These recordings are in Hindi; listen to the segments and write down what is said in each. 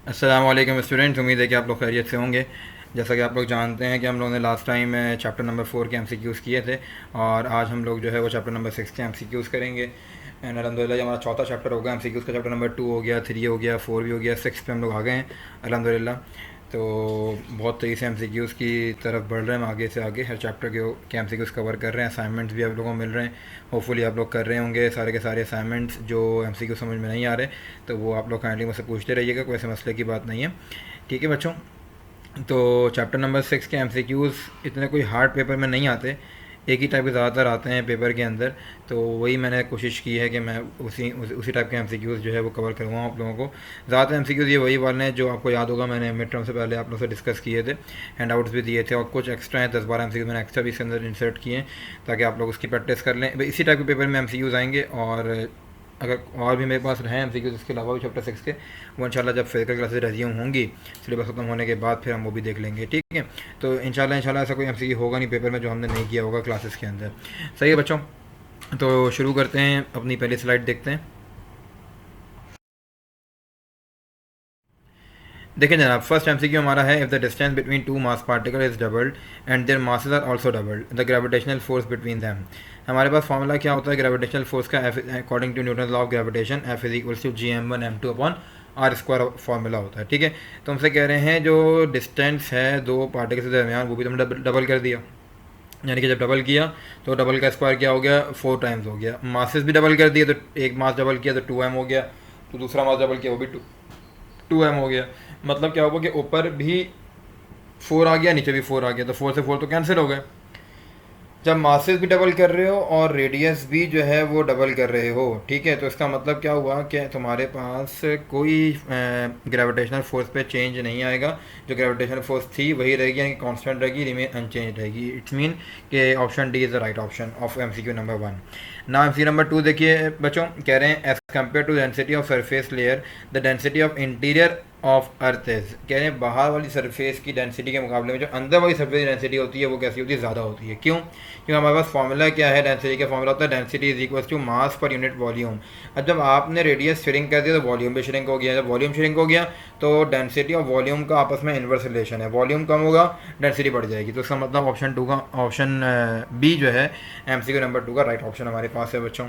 अस्सलाम वालेकुम स्टूडेंट्स, उम्मीद है कि आप लोग खैरियत से होंगे। जैसा कि आप लोग जानते हैं कि हम लोगों ने लास्ट टाइम चैप्टर नंबर 4 के एमसीक्यूज़ किए थे और आज हम लोग जो है वो चैप्टर नंबर 6 के एमसीक्यूज़ करेंगे। एंड अल्हम्दुलिल्लाह हमारा चौथा चैप्टर होगा एमसीक्यूज़ का। चैप्टर नंबर 2 हो गया, 3 हो गया, 4 भी हो गया, 6 पे हम लोग आ गए हैं अल्हम्दुलिल्लाह। तो बहुत तेज़ी से एमसीक्यूज़ की तरफ बढ़ रहे हैं हम, आगे से आगे हर चैप्टर के एमसीक्यूज़ कवर कर रहे हैं। असाइनमेंट्स भी आप लोगों को मिल रहे हैं, होपफुली आप लोग कर रहे होंगे सारे के सारे असाइनमेंट्स। जो एमसीक्यू समझ में नहीं आ रहे तो वो आप लोग काइंडली मुझसे पूछते रहिएगा, कोई ऐसे मसले की बात नहीं है। ठीक है बच्चों, तो चैप्टर नंबर 6 के एमसीक्यूज़ इतने कोई हार्ड पेपर में नहीं आते, एक ही टाइप के ज़्यादातर आते हैं पेपर के अंदर। तो वही मैंने कोशिश की है कि मैं उसी टाइप के एमसीक्यूज़ जो है वो कवर करवाऊँ आप लोगों को। ज़्यादातर एमसीक्यूज़ ये वही वाले हैं जो आपको याद होगा, मैंने मिड टर्म से पहले आप लोगों से डिस्कस किए थे, हैंड आउट्स भी दिए थे, और कुछ एक्स्ट्रा हैं 10-12 एमसीक्यूज़ मैंने एक्स्ट्रा भी इसके अंदर इंसर्ट किए हैं ताकि आप लोग उसकी प्रैक्टिस कर लें। इसी टाइप के पेपर में एमसीक्यूज़ आएंगे, और अगर और भी मेरे पास हैं एमसीक्यूज़ इसके अलावा भी चैप्टर 6 के, वो इंशाल्लाह जब फिजिकल क्लासेस रेज्यूम होंगी सिलेबस खत्म होने के बाद फिर हम वो भी देख लेंगे। ठीक है, तो इंशाल्लाह ऐसा कोई एमसीक्यू होगा नहीं पेपर में जो हमने नहीं किया होगा क्लासेस के अंदर। सही है बच्चों, तो शुरू करते हैं, अपनी पहली स्लाइड देखते हैं। देखें जनाब, फर्स्ट एमसीक्यू हमारा है, if the distance between two mass particle is doubled and their masses are also doubled, the gravitational force between them. हमारे पास फॉर्मूला क्या होता है ग्रेविटेशनल फोर्स का? According to Newton law of gravitation, F is equals to GM1 M2 upon R square formula होता है। ठीक है, तो हमसे कह रहे हैं जो डिस्टेंस है दो पार्टिकल के दरमियान वो भी तुमने डबल कर दिया, यानी कि जब डबल किया तो डबल का स्क्वायर क्या हो गया? 4 टाइम्स हो गया। मासेस भी डबल कर दिए, तो एक मास डबल किया तो 2m हो गया, तो दूसरा मास डबल किया वो भी 2m हो गया। मतलब क्या होगा कि ऊपर भी 4 आ गया, नीचे भी 4 आ गया, तो 4 से 4 तो कैंसिल हो गए। जब मासेस भी डबल कर रहे हो और रेडियस भी जो है वो डबल कर रहे हो, ठीक है, तो इसका मतलब क्या हुआ कि तुम्हारे पास कोई ग्रेविटेशनल फोर्स पे चेंज नहीं आएगा। जो ग्रेविटेशनल फोर्स थी वही रहेगी, यानी कांस्टेंट रहेगी, रिमेन अनचेंज रहेगी। इट्स मीन कि option D is the right option of MCQ number 1। ना एमसीक्यू नंबर 2 देखिए बच्चों, कह रहे हैं as compare to density of surface layer the density of interior of earth is. कह रहे हैं बाहर वाली सरफेस की डेंसिटी के मुकाबले में जो अंदर वाली सरफेस की डेंसिटी होती है वो कैसी होती है? ज़्यादा होती है। क्यों? क्योंकि हमारे पास फॉर्मूला क्या है डेंसिटी का? फॉर्मूला होता है density is equal to mass per unit volume. अब जब आपने रेडियस श्रिंक कर दिया तो वॉल्यूम भी श्रिंक हो गया। जब वॉल्यूम श्रिंक हो गया तो डेंसिटी और वॉल्यूम का आपस में इन्वर्स रिलेशन है, वॉल्यूम कम होगा डेंसिटी बढ़ जाएगी। तो इसका मतलब ऑप्शन बी जो है एमसीक्यू नंबर 2 का राइट ऑप्शन हमारे पास है बच्चों।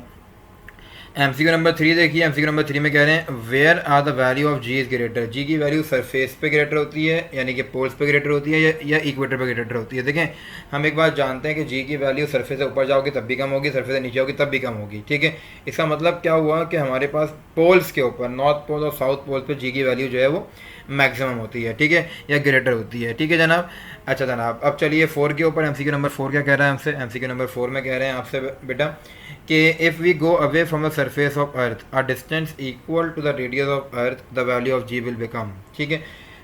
एमसीक्यू नंबर 3 देखिए, एमसीक्यू नंबर 3 में कह रहे हैं where are the value of G is greater. G की वैल्यू सरफेस पे ग्रेटर होती है, यानी कि पोल्स पे ग्रेटर होती है, या इक्वेटर पे ग्रेटर होती है। देखें, हम एक बात जानते हैं कि जी की वैल्यू सरफेस से ऊपर जाओगी तब भी कम होगी, सरफेस से नीचे होगी तब भी कम होगी। ठीक है, इसका मतलब क्या हुआ कि हमारे पास पोल्स के ऊपर, नॉर्थ पोल और साउथ पोल पे जी की वैल्यू जो है वो मैक्सिमम होती है, ठीक है, या ग्रेटर होती है। ठीक है जनाब। अच्छा जनाब, अब चलिए 4 के ऊपर एमसीक्यू नंबर 4 क्या कह रहा है हमसे? एमसीक्यू नंबर 4 में कह रहे हैं आपसे बेटा कि if we go away from the surface of earth a distance equal to the radius of earth the value of G will become. ठीक है,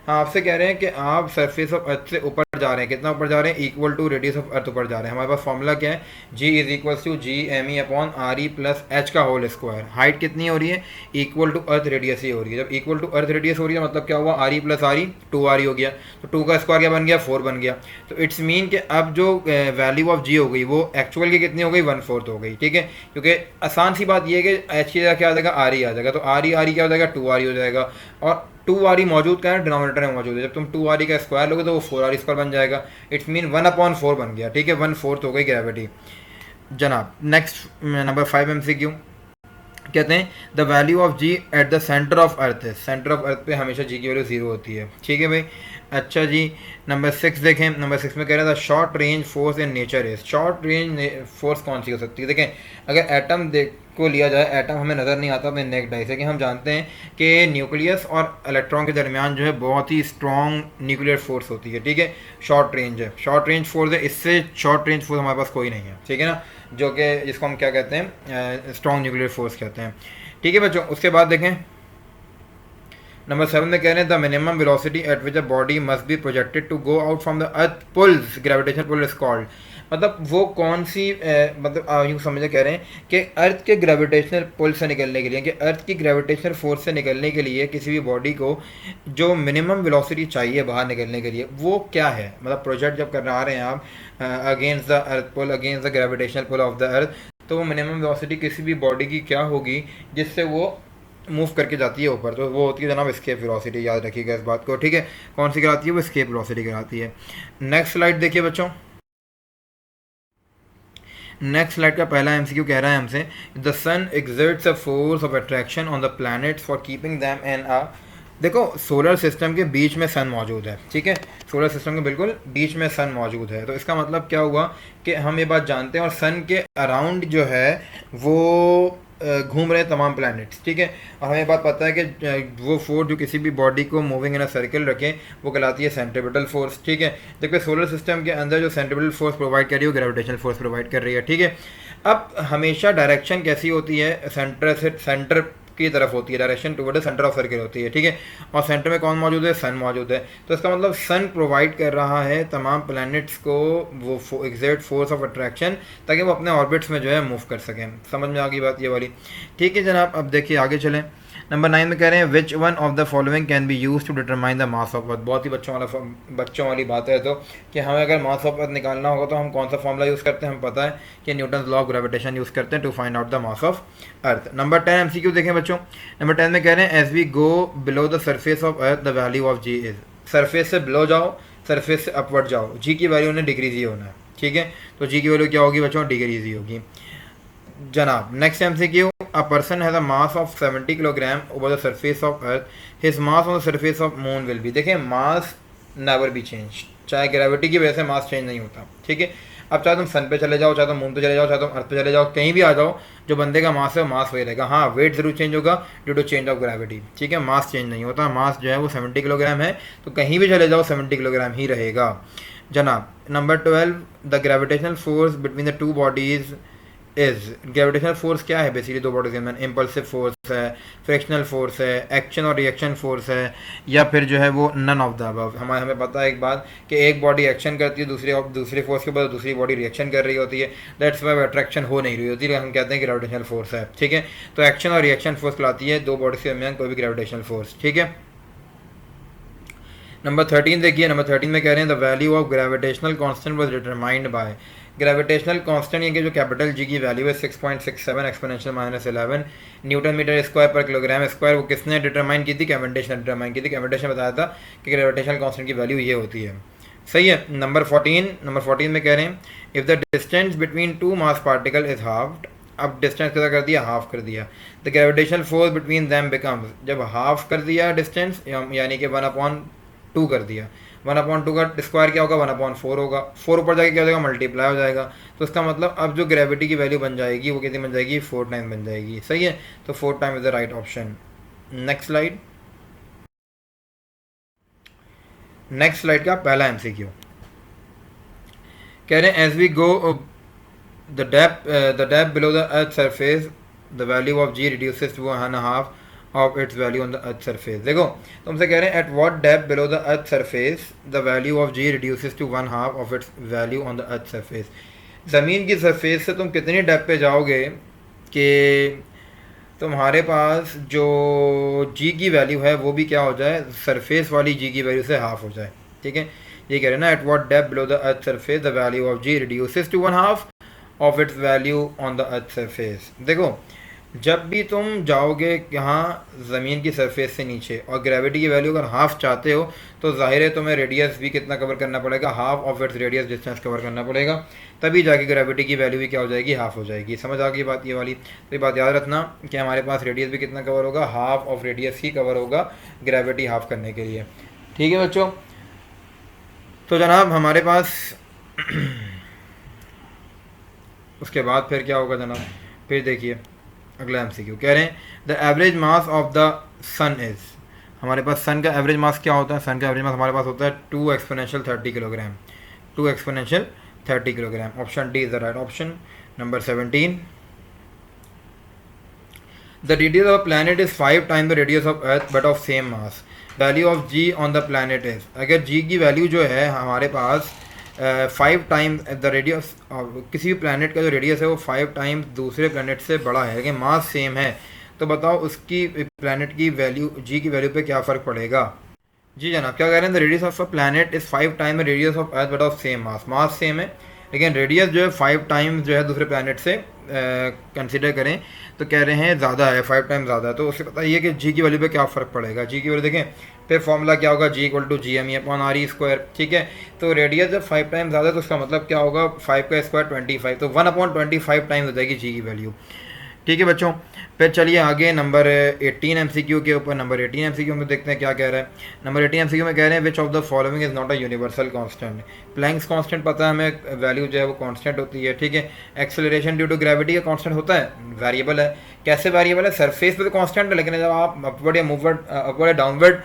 हाँ आपसे कह रहे हैं कि आप सरफेस ऑफ अर्थ से ऊपर जा रहे हैं, कितना ऊपर जा रहे हैं? Equal to radius of earth ऊपर जा रहे हैं। हमारे पास फॉर्मूला क्या है? G is equal to GME upon RE plus H का होल स्क्वायर। हाइट कितनी हो रही है? इक्वल टू अर्थ रेडियस ही हो रही है। जब इक्वल टू अर्थ रेडियस हो रही है मतलब क्या हुआ? RE प्लस RE 2RE हो गया, तो 2 का स्क्वायर क्या बन गया? 4 बन गया। तो इट्स मीन कि अब जो वैल्यू ऑफ जी हो गई वो एक्चुअल की कितनी हो गई? 1/4 हो गई। ठीक है, क्योंकि आसान सी बात ये है कि एच की जगह क्या आ जाएगा? RE आ जाएगा, तो RE क्या हो जाएगा? 2RE हो जाएगा। और 2RE मौजूद क्या है? डिनोमिनेटर में मौजूद है। जब तुम 2RE का स्क्वायर लोगे तो वो 4RE स्क्वायर बन जाएगा। इट्स मीन 1/4 बन गया। ठीक है, 1/4 हो गई ग्रेविटी जनाब। नेक्स्ट नंबर 5 MCQ कहते हैं the value of G at the centre of earth है। सेंटर ऑफ अर्थ पे हमेशा जी की वैल्यू 0 होती है। ठीक है भाई। अच्छा जी, नंबर 6 देखें, नंबर 6 में कह रहा था short range force in nature is. Short range force कौन सी हो सकती है? देखें, अगर एटम को लिया जाए, एटम हमें नज़र नहीं आता अपने नेक डाई से, कि हम जानते हैं कि न्यूक्लियस और इलेक्ट्रॉन के दरमियान जो है बहुत ही स्ट्रॉन्ग न्यूक्लियर फोर्स होती है। ठीक है, शॉर्ट रेंज है, शॉर्ट रेंज फोर्स है, इससे शॉर्ट रेंज फोर्स हमारे पास कोई नहीं है। ठीक है ना, जो कि जिसको हम क्या कहते हैं? स्ट्रॉन्ग न्यूक्लियर फोर्स कहते हैं। ठीक है बच्चों, उसके बाद देखें नंबर 7 में कह रहे हैं the minimum velocity at which a body must be projected to go out from the earth pulls gravitational pull is called. मतलब वो कौन सी मतलब यूँ समझे कह रहे हैं कि अर्थ के ग्रेविटेशनल पुल से निकलने के लिए, कि अर्थ की ग्रेविटेशनल फोर्स से निकलने के लिए किसी भी बॉडी को जो मिनिमम वेलोसिटी चाहिए बाहर निकलने के लिए वो क्या है? मतलब प्रोजेक्ट जब करना आ रहे हैं आप against the earth pull, against the gravitational pull of the earth, तो वो मिनिमम वेलोसिटी किसी भी बॉडी की क्या होगी जिससे वो मूव करके जाती है ऊपर, तो वो होती है जनाब एस्केप वेलोसिटी, याद रखिएगा इस बात को, ठीक है। कौन सी कराती है? वो एस्केप वेलोसिटी कराती है। नेक्स्ट स्लाइड देखिए बच्चों। नेक्स्ट स्लाइड का पहला एमसीक्यू कह रहा है हमसे, the sun exerts a force of attraction on the planets for keeping them in a, देखो सोलर सिस्टम के बीच में सन मौजूद है, ठीक है, सोलर सिस्टम के बिल्कुल बीच में सन मौजूद है, तो इसका मतलब क्या हुआ कि हम ये बात जानते हैं, और सन के अराउंड जो है वो घूम रहे हैं तमाम प्लैनेट्स, ठीक है। और हमें बात पता है कि वो फोर्स जो किसी भी बॉडी को मूविंग इन अ सर्कल रखे वो कहलाती है सेंट्रीपिटल फोर्स, ठीक है। देखिए सोलर सिस्टम के अंदर जो सेंट्रीपिटल फोर्स प्रोवाइड कर रही है वो ग्रेविटेशनल फोर्स प्रोवाइड कर रही है, ठीक है। अब हमेशा डायरेक्शन कैसी होती है? सेंटर से सेंटर की तरफ होती है, direction toward centre of circle होती है, ठीक है। और सेंटर में कौन मौजूद है? सन मौजूद है। तो इसका मतलब सन प्रोवाइड कर रहा है तमाम प्लैनेट्स को वो एग्जैक्ट फोर्स ऑफ अट्रैक्शन, ताकि वो अपने ऑर्बिट्स में जो है मूव कर सकें। समझ में आ गई बात ये वाली, ठीक है जनाब। अब देखिए आगे चलें। नंबर 9 में कह रहे हैं which one of the following can be use to determine the mass of earth. बहुत ही बच्चों वाली बात है, तो कि हमें अगर मास ऑफ अर्थ निकालना होगा तो हम कौन सा फॉर्मूला यूज़ करते हैं? हम पता है कि Newton law of gravitation use करते हैं to find out the mass of earth. Number 10 MCQ देखें बच्चों। नंबर 10 में कह रहे हैं as we go below the surface of earth the value of G is. Surface से बिलो जाओ, सरफेस से अपवर्ड जाओ, जी की वैल्यू ने डिक्रीज ही होना है, ठीक है। तो जी की वैल्यू क्या होगी बच्चों? डिक्रीज ही होगी जनाब। Next MCQ, a person has a mass of 70 kilogram over the surface of earth, his mass on the surface of moon will be। देखें मास नेवर बी चेंज, चाहे ग्रेविटी की वजह से मास चेंज नहीं होता, ठीक है। अब चाहे तुम सन पे चले जाओ, चाहे तुम मून पे चले जाओ, चाहे तुम अर्थ पे चले जाओ, कहीं भी आ जाओ, जो बंदे का मास है वो मास वही रहेगा। हाँ वेट जरूर चेंज होगा due to change of gravity, ठीक है, मास चेंज नहीं होता। मास जो है वो 70 किलोग्राम है, तो कहीं भी चले जाओ 70 किलोग्राम ही रहेगा जनाब। Number 12, the gravitational force between the two bodies is. Gravitational force क्या है? बेसिकली दो बॉडीज में इम्पल्सिव फोर्स है, फ्रिक्शनल फोर्स है, एक्शन और रिएक्शन फोर्स है, या फिर जो है वो नन ऑफ द अबव। हमें पता है एक बात कि एक बॉडी एक्शन करती है दूसरी फोर्स के बाद दूसरी बॉडी रिएक्शन कर रही होती है, दैट्स वाई अट्रैक्शन हो नहीं रही होती है, हम कहते हैं कि ग्रेविटेशनल फोर्स है, ठीक है। तो एक्शन और रिएक्शन फोर्स कहलाती है दो बॉडीज के दरमियान कोई भी ग्रेविटेशनल फोर्स, ठीक है। नंबर 13 देखिए। नंबर 13 में कह रहे हैं the value of gravitational constant was determined by. Gravitational constant ये जो कैपिटल जी की वैल्यू है 6.67 एक्सपोनेंशियल -11 न्यूटन मीटर स्क्वायर पर किलोग्राम स्क्वायर, वो किसने डिटरमाइन की थी? कैवेंडिश ने डिटरमाइन की थी। कैवेंडिश ने बताया था कि ग्रेविटेशनल कांस्टेंट की वैल्यू ये होती है, सही है। नंबर 14 में कह रहे हैं if the distance between two mass particle is halved. अब डिस्टेंस कितना कर दिया? हाफ कर दिया। The gravitational force between them becomes, जब हाफ कर दिया डिस्टेंस यानी कि 1/2 कर दिया, 1/2 का स्क्वायर क्या होगा? 1/4 होगा। 4 ऊपर जाके क्या हो जाएगा? मल्टीप्लाई हो जाएगा। तो इसका मतलब अब जो ग्रेविटी की वैल्यू बन जाएगी वो कितनी बन जाएगी? 4 टाइम बन जाएगी, सही है। तो 4 time is the right option. Next slide का पहला एमसीक्यू कह रहे हैं as we go the depth below the earth surface the value of G reduces to 1/2 of its value on the earth surface. देखो तुमसे कह रहे हैं at what depth below the earth surface the value of G reduces to 1/2 of its value on the earth surface. ज़मीन की सरफेस से तुम कितनी डेप्थ पे जाओगे कि तुम्हारे पास जो जी की वैल्यू है वो भी क्या हो जाए? सरफेस वाली जी की वैल्यू से हाफ हो जाए, ठीक है। ये कह रहे हैं ना at what depth below the earth surface the value of G reduces to 1/2 of its value on the earth surface. देखो जब भी तुम जाओगे यहाँ ज़मीन की सरफेस से नीचे और ग्रेविटी की वैल्यू अगर हाफ चाहते हो तो जाहिर है तुम्हें रेडियस भी कितना कवर करना पड़ेगा? Half of its radius distance cover करना पड़ेगा, तभी जाके ग्रेविटी की वैल्यू भी क्या हो जाएगी? हाफ हो जाएगी। समझ आ गई बात ये वाली? तो ये बात याद रखना कि हमारे पास रेडियस भी कितना कवर होगा? Half of radius he cover होगा ग्रेविटी हाफ करने के लिए, ठीक है बच्चों। तो जनाब हमारे पास उसके बाद फिर क्या होगा जनाब? फिर देखिए अगला एमसीक्यू कह रहे हैं the average mass of the sun is. हमारे पास सन का एवरेज मास क्या होता है? सन का एवरेज मास हमारे पास होता है 2 exponential 30 kilogram, 2 exponential 30 kilogram. Option D is the right option. Number 17, the radius of planet is 5 time the radius of earth but of same mass. Value of G on the planet is. अगर जी की वैल्यू जो है हमारे पास 5 टाइम द रेडियस, किसी भी प्लैनेट का जो रेडियस है वो 5 टाइम दूसरे प्लैनेट से बड़ा है लेकिन मास सेम है, तो बताओ उसकी प्लैनेट की वैल्यू जी की वैल्यू पे क्या फ़र्क पड़ेगा? जी जनाब क्या कह रहे हैं? The radius of a planet is 5 time the radius of earth but of same mass. Mass same है, लेकिन रेडियस जो है 5 टाइम्स जो है दूसरे प्लानट से कंसिडर करें तो कह रहे हैं ज़्यादा है, 5 टाइम्स ज़्यादा है। तो उससे पता ये कि जी की वैल्यू पे क्या फ़र्क पड़ेगा। जी की वैल्यू देखें, फिर फॉर्मूला क्या होगा, G equal to G M E upon R E square, ठीक है। तो रेडियस जब 5 टाइम्स ज़्यादा है तो उसका मतलब क्या होगा, 5 का स्क्वायर 25, तो 1/25 टाइम्स हो जाएगी जी की वैल्यू, ठीक है बच्चों। फिर चलिए आगे नंबर 18 एमसीक्यू के ऊपर। नंबर 18 एमसीक्यू में देखते हैं क्या कह रहा है। नंबर 18 एमसीक्यू में कह रहे हैं which of the following is not a universal constant. Planck's constant पता है हमें, वैल्यू जो है वो कांस्टेंट होती है, ठीक है। एक्सेलरेशन ड्यू टू ग्रेविटी का कांस्टेंट होता है, वेरिएबल है। कैसे वेरिएबल है, सरफेस पे तो कांस्टेंट है, लेकिन जब आप अपवर्ड या मूववर्ड अपवर्ड या डाउनवर्ड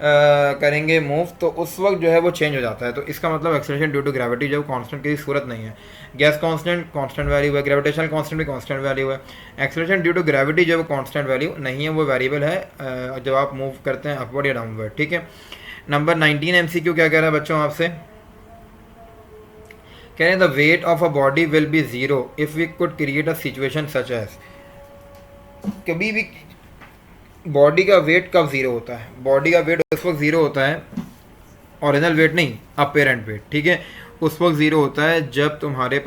करेंगे मूव तो उस वक्त जो है वो चेंज हो जाता है। तो इसका मतलब एक्सेलरेशन ड्यू टू ग्रेविटी जो कांस्टेंट की सूरत नहीं है। गैस कांस्टेंट वैल्यू है, ग्रेविटेशनल कांस्टेंट भी कांस्टेंट वैल्यू है। एक्सेलरेशन ड्यू टू ग्रेविटी जो है वो कांस्टेंट वैल्यू नहीं है, वो वेरिएबल है जब आप मूव करते हैं अपवर्ड या डाउनवर्ड, ठीक है। नंबर 19 एमसीक्यू क्या कह रहा है बच्चों आपसे, कह रहे हैं the weight of a body will be zero if we could create a situation such as. कभी भी बॉडी का वेट कब ज़ीरो होता है, बॉडी का वेट उस वक्त ज़ीरो होता है, ओरिजिनल वेट नहीं, अपेरेंट वेट, ठीक है। उस वक्त ज़ीरो होता है जब तुम्हारे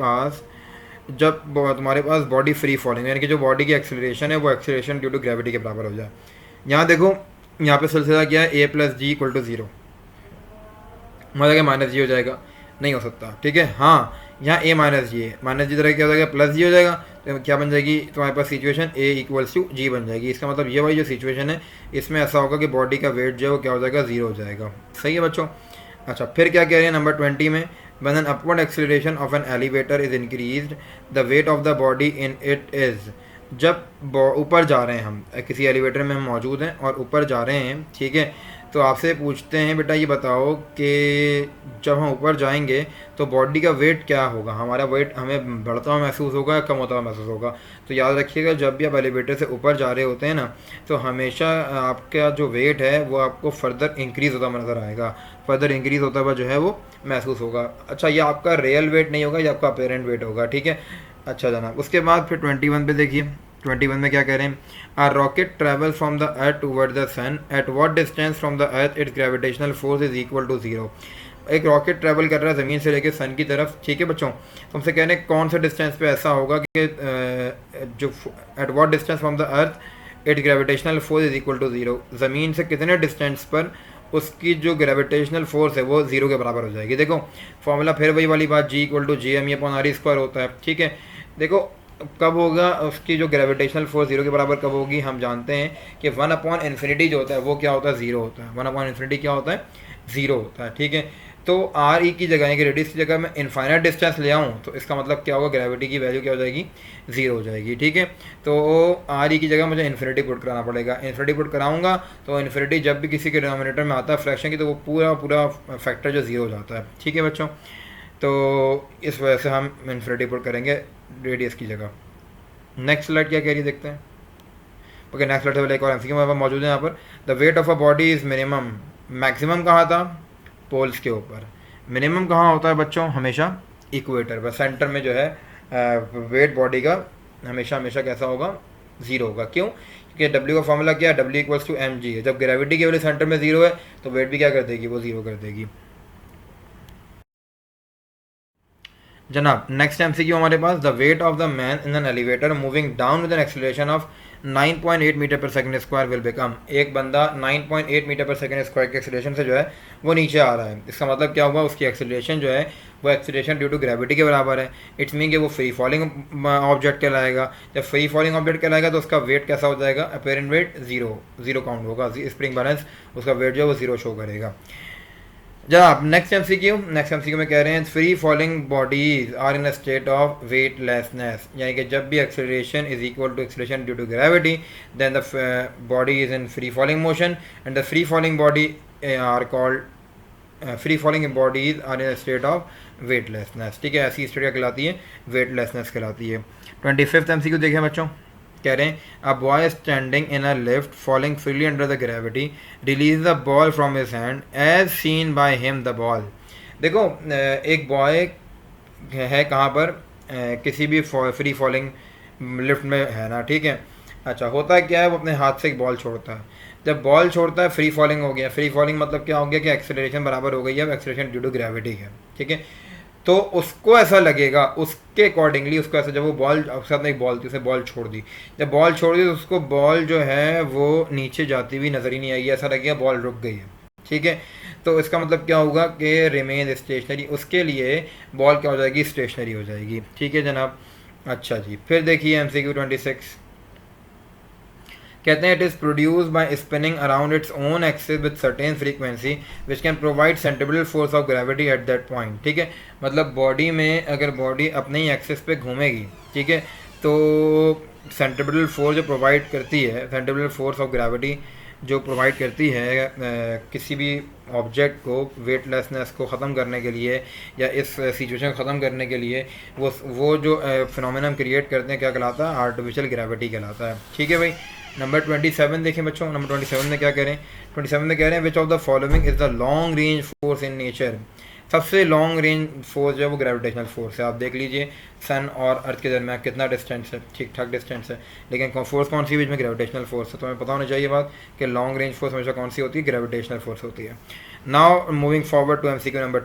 पास बॉडी फ्री फॉलिंग, यानी कि जो बॉडी की एक्सेलरेशन है वो एक्सेलरेशन ड्यू टू ग्रेविटी के बराबर हो जाए। यहाँ देखो, यहाँ पे सिलसिला क्या है, A plus G equal to zero, मतलब माइनस जी हो जाएगा, नहीं हो सकता, ठीक है। हाँ, यहाँ ए माइनस जी है, माइनस जी तरह क्या हो जाएगा, प्लस जी हो जाएगा। तो क्या बन जाएगी तुम्हारे पास सिचुएशन, ए इक्वल्स टू जी बन जाएगी। इसका मतलब ये वाली जो सिचुएशन है इसमें ऐसा होगा कि बॉडी का वेट जो है वो क्या हो जाएगा, ज़ीरो हो जाएगा। सही है बच्चों। अच्छा, फिर क्या कह रहे हैं नंबर 20 में, when an upward acceleration of an elevator is increased the weight of the body in it is। जब ऊपर जा रहे हैं हम, किसी एलिवेटर में हम मौजूद हैं और ऊपर जा रहे हैं, ठीक है। तो आपसे पूछते हैं बेटा ये बताओ कि जब हम ऊपर जाएंगे तो बॉडी का वेट क्या होगा, हमारा वेट हमें बढ़ता हुआ महसूस होगा या कम होता हुआ महसूस होगा। तो याद रखिएगा जब भी आप एलिवेटर से ऊपर जा रहे होते हैं ना, तो हमेशा आपका जो वेट है वो आपको फर्दर इंक्रीज़ होता हुआ नज़र आएगा, फर्दर इंक्रीज़ होता हुआ जो है वो महसूस होगा। अच्छा, ये आपका रियल वेट नहीं होगा, ये आपका अपेरेंट वेट होगा, ठीक है। अच्छा जनाब, उसके बाद फिर 21 पे देखिए, 21 में क्या कह रहे हैं, a rocket travel from the earth toward the sun at what distance from the earth its gravitational force is equal to zero. एक रॉकेट ट्रैवल कर रहा है ज़मीन से लेकर सन की तरफ, ठीक है बच्चों। तुमसे कह रहे हैं कौन से डिस्टेंस पे ऐसा होगा कि जो at what distance from the earth it gravitational force is equal to zero, ज़मीन से कितने डिस्टेंस पर उसकी जो ग्रेविटेशनल फोर्स है वो ज़ीरो के बराबर हो जाएगी। देखो फॉर्मूला फिर वही वाली बात, G equal to G M E upon R E square होता है, ठीक है। देखो कब होगा उसकी जो ग्रेविटेशनल फोर्स जीरो के बराबर कब होगी, हम जानते हैं कि 1/इन्फिनिटी जो होता है वो क्या होता है, ज़ीरो होता है। 1/इन्फिनिटी क्या होता है, ज़ीरो होता है, ठीक है। तो आर ई की जगह यानी रेडियस की जगह मैं इनफाइनाइट डिस्टेंस ले आऊँ तो इसका मतलब क्या होगा, ग्रेविटी की वैल्यू क्या हो जाएगी, ज़ीरो हो जाएगी, ठीक है। तो आर ई की जगह मुझे इन्फिनिटी पुट कराना पड़ेगा, इन्फिनिटी पुट कराऊंगा तो इन्फिनिटी जब भी किसी के डिनोमिनेटर में आता है फ्रैक्शन की तो वो पूरा फैक्टर जो ज़ीरो हो जाता है, ठीक है बच्चों। तो इस वजह से हम इन्फिनिटी पुट करेंगे रेडियस की जगह। नेक्स्ट स्लाइड क्या कह रही है देखते हैं। ओके, नेक्स्ट स्लाइड एक और एमसीक्यू मौजूद है यहाँ पर। The weight of a body is minimum, maximum कहाँ था, पोल्स के ऊपर। मिनिमम कहाँ होता है बच्चों, हमेशा इक्वेटर पर, सेंटर में जो है वेट बॉडी का हमेशा कैसा होगा, ज़ीरो होगा। क्यों, क्योंकि डब्ल्यू का फॉर्मूला क्या है, W equals to M G है। जब ग्रेविटी की वैल्यू सेंटर में ज़ीरो है तो वेट भी क्या कर देगी, वो ज़ीरो कर देगी। जनाब नेक्स्ट एमसीक्यू हमारे पास, the weight of the man in an elevator moving down with an acceleration of 9.8 metre per second square will become. एक बंदा 9.8 मीटर पर सेकंड स्क्वायर के एक्सेलरेशन से जो है वो नीचे आ रहा है, इसका मतलब क्या हुआ, उसकी एक्सेलरेशन जो है वो एक्सेलरेशन ड्यू टू ग्रेविटी के बराबर है। इट्स मीन कि वो फ्री फॉलिंग ऑब्जेक्ट कहलाएगा। जब फ्री फॉलिंग ऑब्जेक्ट कहलाएगा तो उसका वेट कैसा हो जाएगा, अपेरेंट वेट ज़ीरो काउंट होगा, स्प्रिंग बैलेंस उसका वेट जो है वो ज़ीरो शो करेगा। जनाब नेक्स्ट एमसीक्यू में कह रहे हैं free falling bodies are in a state of weightlessness, यानी कि जब भी acceleration is equal to acceleration due to gravity then the body is in free falling motion and the free falling body are called free falling bodies are in a state of weightlessness, ठीक है। ऐसी स्टेट क्या कहलाती है, वेटलेसनेस कहलाती है। 25th एमसीक्यू देखें बच्चों, कह रहे हैं a boy standing in a lift falling freely under the gravity release the ball from his hand as seen by him the ball. देखो एक बॉय है कहाँ पर, किसी भी फ्री फॉलिंग लिफ्ट में है ना, ठीक है। अच्छा, होता है क्या है, वो अपने हाथ से एक बॉल छोड़ता है। जब बॉल छोड़ता है फ्री फॉलिंग हो गया। फ्री फॉलिंग मतलब क्या हो गया कि एक्सेलरेशन बराबर हो गई है, अब एक्सेलरेशन ड्यू टू ग्रेविटी है, ठीक है। तो उसको ऐसा लगेगा, उसके अकॉर्डिंगली उसको ऐसा, जब वो बॉल उसके साथ एक बॉल थी, उसे बॉल छोड़ दी, जब बॉल छोड़ दी तो उसको बॉल जो है वो नीचे जाती हुई नज़र ही नहीं आएगी, ऐसा लगेगा बॉल रुक गई है, ठीक है। तो इसका मतलब क्या होगा कि रिमेन स्टेशनरी, उसके लिए बॉल क्या हो जाएगी, स्टेशनरी हो जाएगी, ठीक है जनाब। अच्छा जी, फिर देखिए MCQ 26 कहते हैं it is produce by spinning around its own axis with certain frequency which can provide centripetal force of gravity at that point, ठीक है। मतलब बॉडी में अगर बॉडी अपने ही एक्सिस पे घूमेगी, ठीक है, तो सेंट्रिपिटल फोर्स जो प्रोवाइड करती है, सेंट्रिपिटल फोर्स ऑफ ग्रेविटी जो प्रोवाइड करती है किसी भी ऑब्जेक्ट को वेटलेसनेस को ख़त्म करने के लिए या इस सिचुएशन को ख़त्म करने के लिए, वो जो फिनोमेनन क्रिएट करते हैं क्या कहलाता है, आर्टिफिशियल ग्रेविटी कहलाता है, ठीक है भाई। नंबर 27 देखें बच्चों, नंबर 27 में क्या कह रहे हैं, 27 में कह रहे हैं which of the following is the long range force in nature. सबसे लॉन्ग रेंज फोर्स जो है वो ग्रेविटेशनल फोर्स है। आप देख लीजिए सन और अर्थ के दरमियान कितना डिस्टेंस है, ठीक ठाक डिस्टेंस है, लेकिन फोर्स कौन सी बीच में, ग्रेविटेशनल फोर्स है। तो हमें पता होना चाहिए बात कि लॉन्ग रेंज फोर्स हमेशा कौन सी होती है, ग्रेविटेशनल फोर्स होती है। Now moving forward to MCQ number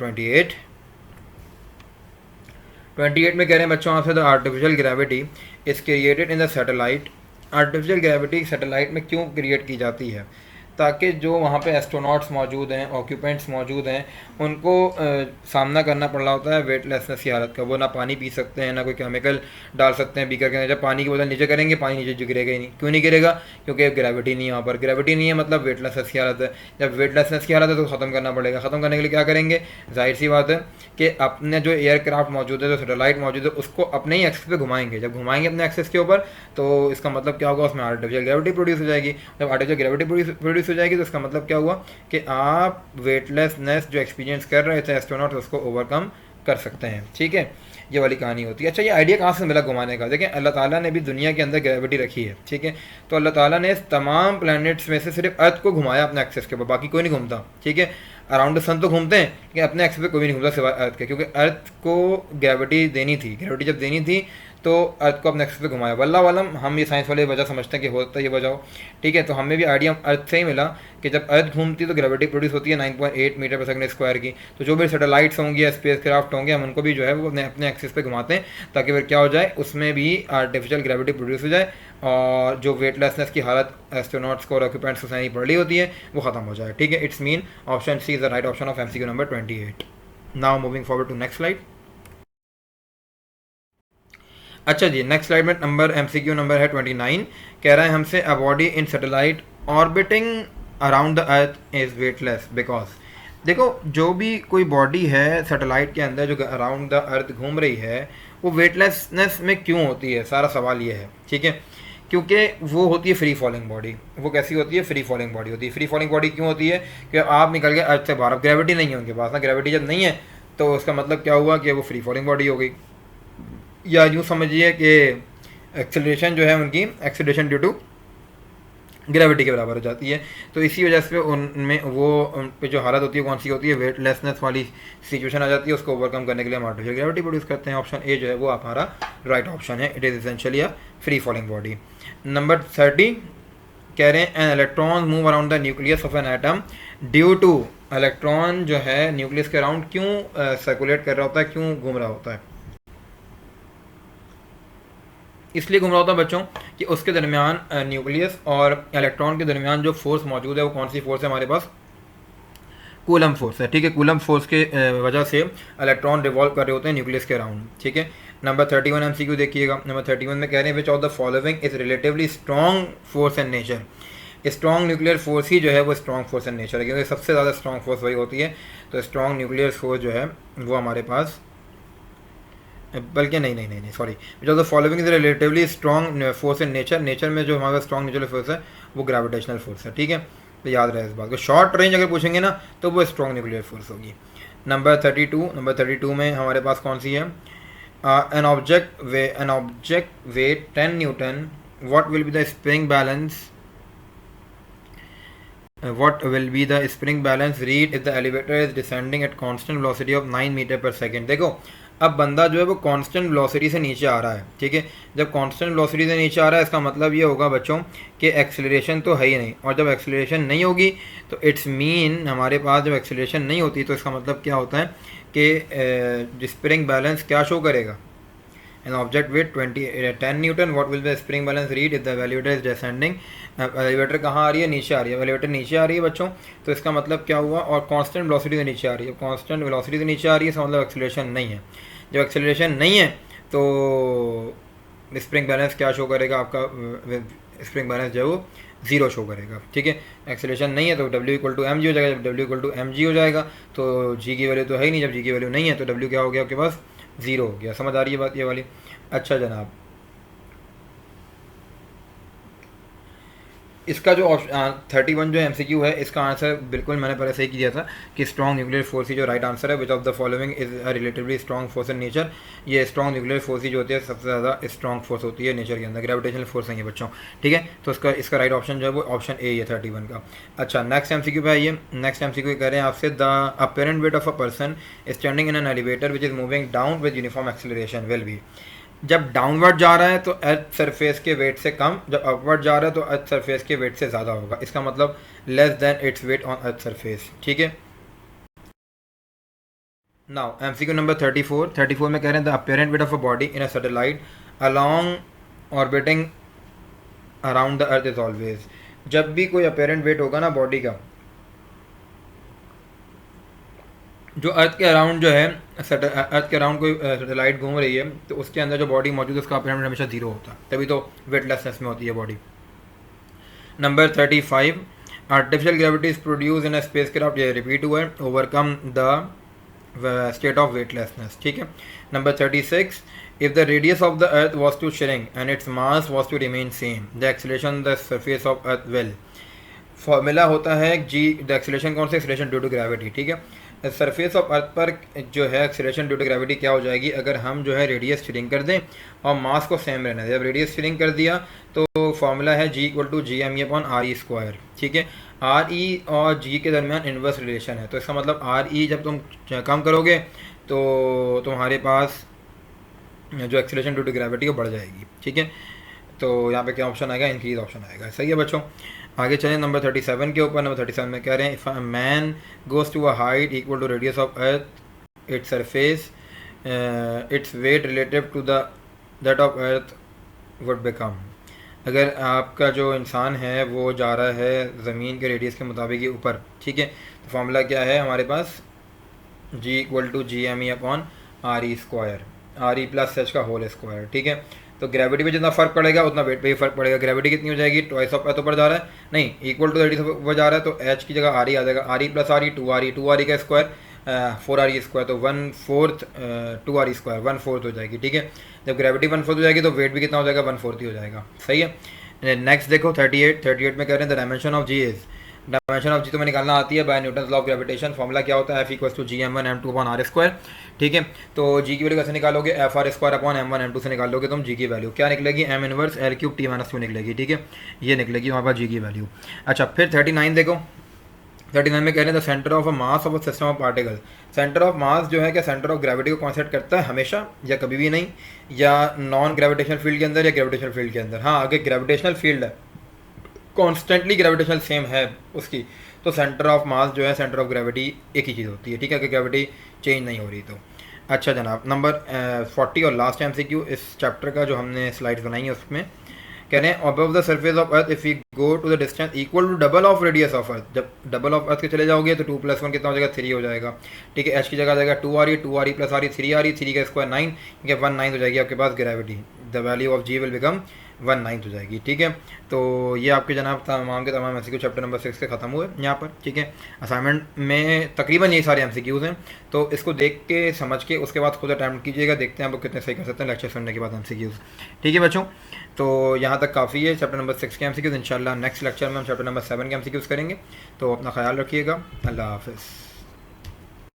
28 में कह रहे हैं बच्चों आपसे the artificial gravity is created in the satellite. Artificial gravity satellite में क्यों क्रिएट की जाती है, ताकि जो वहाँ पे एस्ट्रोनॉट्स मौजूद हैं, ऑक्यूपेंट्स मौजूद हैं, उनको सामना करना पड़ रहा होता है वेटलेसनेस की हालत का। वो ना पानी पी सकते हैं, ना कोई केमिकल डाल सकते हैं बीकर के अंदर। जब पानी की बोतल नीचे करेंगे, पानी नीचे गिरेगा ही नहीं। क्यों नहीं गिरेगा, क्योंकि ग्रेविटी नहीं है वहाँ पर। ग्रेविटी नहीं है मतलब वेटलेसनेस की हालत है। जब वेटलेसनेस की हालत है तो ख़त्म करना पड़ेगा। ख़त्म करने के लिए क्या करेंगे, जाहिर सी बात है कि अपने जो एयरक्राफ्ट मौजूद है, जो सैटेलाइट मौजूद है, उसको अपने ही एक्सेस पे घुमाएंगे। जब घुमाएंगे अपने एक्सेस के ऊपर, तो इसका मतलब क्या होगा, उसमें आर्टिफिशियल ग्रेविटी प्रोड्यूस हो जाएगी। जब आर्टिफिशियल ग्रेविटी प्रोड्यूस हो जाएगी तो इसका मतलब क्या हुआ कि आप वेटलेसनेस जो एक्सपीरियंस कर रहे थे एस्ट्रोनॉट, उसको ओवरकम कर सकते हैं, ठीक है। ये वाली कहानी होती है। अच्छा, ये आइडिया कहाँ से मिला घुमाने का? देखिए, अल्लाह ताला ने भी दुनिया के अंदर ग्रेविटी रखी है, ठीक है। तो अल्लाह ताला ने तमाम प्लैनेट्स में से सिर्फ अर्थ को घुमाया अपने एक्सेस के ऊपर, बाकी कोई नहीं घूमता, ठीक है। अराउंड द सन तो घूमते हैं, लेकिन अपने एक्सेस पे कोई नहीं घूमता सिवाय अर्थ के, क्योंकि अर्थ को ग्रेविटी देनी थी। ग्रेविटी जब देनी थी तो अर्थ को अपने एक्सेस पे घुमाया। वल्लाह वालम, हम ये साइंस वाले वजह समझते हैं कि होता है ये वजह हो, ठीक है। तो हमें भी आइडिया अर्थ से ही मिला कि जब अर्थ घूमती तो ग्रेविटी प्रोड्यूस होती है 9.8 मीटर पर सेकंड स्क्वायर की। तो जो भी सैटेलाइट्स होंगे या स्पेस क्राफ्ट होंगे, हम उनको भी जो है वो अपने एक्सेस पे घुमाते हैं, ताकि फिर क्या हो जाए, उसमें भी आर्टिफिशियल ग्रेविटी प्रोड्यूस हो जाए और जो वेटलेसनेस की हालत एस्ट्रोनॉट्स को और ऑक्यूपेंट्स को सहनी पड़ रही होती है वो ख़त्म हो जाए, ठीक है। It's mean option C is the right option of MCQ number 28। Now moving forward to next slide. अच्छा जी, नेक्स्ट स्लाइड में MCQ नंबर है 29। कह रहा है हमसे a body in satellite orbiting around the earth is weightless because. देखो, जो भी कोई बॉडी है सैटेलाइट के अंदर जो अराउंड द अर्थ घूम रही है, वो वेटलेसनेस में क्यों होती है, सारा सवाल ये है, ठीक है। क्योंकि वो होती है फ्री फॉलिंग बॉडी। वो कैसी होती है, फ्री फॉलिंग बॉडी होती है। फ्री फॉलिंग बॉडी क्यों होती है कि आप निकल गए अर्थ से बाहर, ग्रेविटी नहीं है उनके पास ना। ग्रेविटी जब नहीं है तो उसका मतलब क्या हुआ कि वो फ्री फॉलिंग बॉडी हो गई। या यूँ समझिए कि एक्सेलरेशन जो है उनकी, एक्सेलरेशन ड्यू टू ग्रेविटी के बराबर हो जाती है। तो इसी वजह से उनमें वो उन पे जो हालत होती है कौन सी होती है, वेटलेसनेस वाली सिचुएशन आ जाती है। उसको ओवरकम करने के लिए हम आर्टिफिशियल ग्रेविटी प्रोड्यूस करते हैं। ऑप्शन ए जो है वो हमारा राइट ऑप्शन है। It is essentially a free falling body. Number 30 कह रहे हैं an electron move around the nucleus of an atom due to. Electron जो है न्यूक्लियस के अराउंड क्यों सर्कुलेट कर रहा होता है, क्यों घूम रहा होता है? इसलिए घूम रहा होता है बच्चों कि उसके दरमियान न्यूक्लियस और इलेक्ट्रॉन के दरमियान जो फोर्स मौजूद है वो कौन सी फोर्स है हमारे पास, कूलम फोर्स है, ठीक है। कूलम फोर्स के वजह से इलेक्ट्रॉन रिवॉल्व कर रहे होते हैं न्यूक्लियस के अराउंड, ठीक है। नंबर 31 MCQ देखिएगा। नंबर 31 में कह रहे हैं which of the following is relatively strong force and nature. Strong nuclear force ही जो है वो स्ट्रॉन्ग फोर्स एंड नेचर है, क्योंकि सबसे ज़्यादा स्ट्रॉन्ग फोर्स वही होती है। तो स्ट्रॉन्ग न्यूक्लियर फोर्स जो है वो हमारे पास, बल्कि नहीं sorry, which of the following is relatively strong force in nature. Nature में जो हमारा स्ट्रॉन्ग नेचुरल फोर्स है वो ग्रेविटेशनल फोर्स है, ठीक है। तो याद रहे इस बात को। शॉर्ट रेंज अगर पूछेंगे ना तो वो स्ट्रॉन्ग न्यूक्लियर फोर्स होगी। नंबर 32 में हमारे पास कौन सी है, an object wait 10 Newton, what will be the spring balance, what will be the spring balance read if the elevator is descending at constant velocity of 9 metre पर सेकेंड। देखो, अब बंदा जो है वो कांस्टेंट वेलोसिटी से नीचे आ रहा है, ठीक है। जब कांस्टेंट वेलोसिटी से नीचे आ रहा है इसका मतलब ये होगा बच्चों कि एक्सेलरेशन तो है ही नहीं, और जब एक्सेलरेशन नहीं होगी तो इट्स मीन हमारे पास जब एक्सेलरेशन नहीं होती तो इसका मतलब क्या होता है कि स्प्रिंग बैलेंस क्या शो करेगा, an object with 10 Newton, what will the spring balance read if the elevator is descending। Elevator कहाँ आ रही है, नीचे आ रही है, एलिवेटर नीचे आ रही है बच्चों, तो इसका मतलब क्या हुआ, और कांस्टेंट वेलोसिटी से नीचे आ रही है, कांस्टेंट वेलोसिटी से नीचे आ रही है, इसका मतलब एक्सेलरेशन नहीं है। जब एक्सेलरेशन नहीं है तो स्प्रिंग बैलेंस क्या शो करेगा, आपका स्प्रिंग बैलेंस जो है वो जीरो शो करेगा, ठीक है। एक्सेलरेशन नहीं है तो W equal to M G हो जाएगा, जब W equal to M G हो जाएगा तो G की वैल्यू तो है ही नहीं, जब G की वैल्यू नहीं है तो W क्या हो गया आपके पास, ज़ीरो हो गया। समझ आ रही है बात ये वाली। अच्छा जनाब, इसका जो 31 जो MCQ है, इसका आंसर बिल्कुल मैंने पहले सही किया था कि स्ट्रॉन्ग न्यूक्लियर फोर्स ही जो राइट आंसर है। विच of the following is a relatively strong force in nature. ये स्ट्रॉन्ग न्यूक्लियर फोर्स ही जो होती है सबसे ज़्यादा स्ट्रॉन्ग फोर्स होती है नेचर के अंदर, ग्रेविटेशनल फोर्स नहीं है बच्चों, ठीक है। तो इसका राइट ऑप्शन जो है वो ऑप्शन ए है 31 का। अच्छा नेक्स्ट MCQ पे आइए। नेक्स्ट MCQ कह रहे हैं आपसे, the apparent wait of a person standing in an elevator which is moving down with uniform acceleration will be. जब डाउनवर्ड जा रहा है तो अर्थ सरफेस के वेट से कम, जब अपवर्ड जा रहा है तो अर्थ सरफेस के वेट से ज़्यादा होगा, इसका मतलब less than its weight on earth surface, ठीक है। नाउ MCQ नंबर 34 में कह रहे हैं the apparent wait of a body in a satellite along orbiting around the earth is always. जब भी कोई अपेरेंट वेट होगा ना बॉडी का, जो अर्थ के अराउंड जो है, अर्थ के अराउंड कोई सैटेलाइट घूम रही है तो उसके अंदर जो बॉडी मौजूद है उसका अपेरेंट हमेशा जीरो होता है, तभी तो वेटलेसनेस में होती है body. Number 35, artificial gravity is produce in a spacecraft, ये रिपीट हुआ है, overcome the state of weightlessness, ठीक है। Number 36, if the radius of the earth was to shrink and its mass was to remain same the acceleration the surface of earth will. Formula होता है जी, द एक्सेलरेशन कौन सा, एक्सेलरेशन ड्यू टू ग्रेविटी, ठीक है। सरफेस ऑफ अर्थ पर जो है एक्सेलरेशन ड्यू टू ग्रेविटी क्या हो जाएगी, अगर हम जो है रेडियस श्रिंक कर दें और मास को सेम रहने दें। जब रेडियस श्रिंक कर दिया तो फॉर्मूला है G equal to G M E upon R E square, ठीक है। आर ई और G के दरमियान इन्वर्स रिलेशन है, तो इसका मतलब आर ई जब तुम कम करोगे तो तुम्हारे पास जो एक्सेलरेशन ड्यू टू ग्रेविटी वो बढ़ जाएगी, ठीक है। तो यहाँ पे क्या ऑप्शन आएगा, इंक्रीज ऑप्शन आएगा, सही है बच्चों। आगे चलें नंबर 37 के ऊपर। नंबर 37 में कह रहे हैं, if a man goes to a height equal to radius of earth its surface its weight relative to the that of earth would become. अगर आपका जो इंसान है वो जा रहा है ज़मीन के रेडियस के मुताबिक ही ऊपर, ठीक है, तो फॉर्मूला क्या है हमारे पास, G equal to G M E upon R E square, R E plus H का होल स्क्वायर, ठीक है। तो ग्रेविटी पे जितना फर्क पड़ेगा उतना वेट पे भी फर्क पड़ेगा। ग्रेविटी कितनी हो जाएगी, ट्वाइस ऑफ अर्थ ऊपर जा रहा है, नहीं इक्वल टू रेडियस ऊपर जा रहा है, तो एच की जगह आर ई आ जाएगा, R E plus R E, two R E का स्क्वायर 4 आर ई स्क्वायर, तो 1/4 2 आर ई स्क्वायर 1/4 हो जाएगी, ठीक है। जब ग्रेविटी 1/4 हो जाएगी तो वेट भी कितना हो जाएगा, 1/4 ही हो जाएगा, सही है। नेक्स्ट देखो 38 में कह रहे हैं the dimension of G is, dimension of G तो मैं निकालना आती है by Newton law of gravitation. Formula क्या होता है, F equals to G M one M two upon R square, ठीक है। तो जी की वैल्यू कैसे निकालोगे, F R square upon M one M two से निकालोगे तुम जी की वैल्यू, क्या निकलेगी, M inverse L cube T minus 2 निकलेगी, ठीक है, ये निकलेगी हमारे पास जी की वैल्यू। अच्छा फिर 39 देखो, 39 में कह रहे हैं the centre of a mass of a system of particle. Centre of mass जो है क्या सेंटर ऑफ ग्रेविटी को कॉन्सेप्ट करता है हमेशा या कभी भी नहीं, या नॉन ग्रेविटेशनल फील्ड के अंदर या ग्रेविटेशनल फील्ड के अंदर। हाँ अगर ग्रेविटेशनल फील्ड है, कॉन्स्टेंटली ग्रेविटेशनल सेम है उसकी, तो सेंटर ऑफ मास जो है सेंटर ऑफ ग्रेविटी एक ही चीज़ होती है, ठीक है, अगर ग्रेविटी चेंज नहीं हो रही तो। अच्छा जनाब नंबर 40 और लास्ट MCQ इस चैप्टर का जो हमने स्लाइड्स बनाई है उसमें कह रहे हैं above the surface of earth if you go to the distance equal to double of radius of earth. जब डबल ऑफ अर्थ के चले जाओगे तो 2 + 1 कितना हो जाएगा, 3 हो जाएगा, ठीक है। एच की जगह आ जाएगा 2 are E plus R E 3 R E, 3 का स्क्वायर 9, ठीक है, 1/9 हो जाएगी आपके पास gravity, the value of G will become 1/9 हो जाएगी, ठीक है। तो ये आपके जनाब तमाम के तमाम MCQ चैप्टर नंबर 6 के ख़त्म हुए यहाँ पर, ठीक है। असाइनमेंट में तकरीबन यही सारे MCQs हैं, तो इसको देख के समझ के उसके बाद खुद अटैम्प्ट कीजिएगा, देखते हैं आप लोग कितने सही कर सकते हैं लेक्चर सुनने के बाद MCQs, ठीक है बच्चों। तो यहाँ तक काफ़ी है चैप्टर नंबर 6 के MCQs। इंशाल्लाह नेक्स्ट लेक्चर में हम चैप्टर नंबर 7 के MCQs करेंगे, तो अपना ख्याल रखिएगा, अल्लाह हाफ़िज़।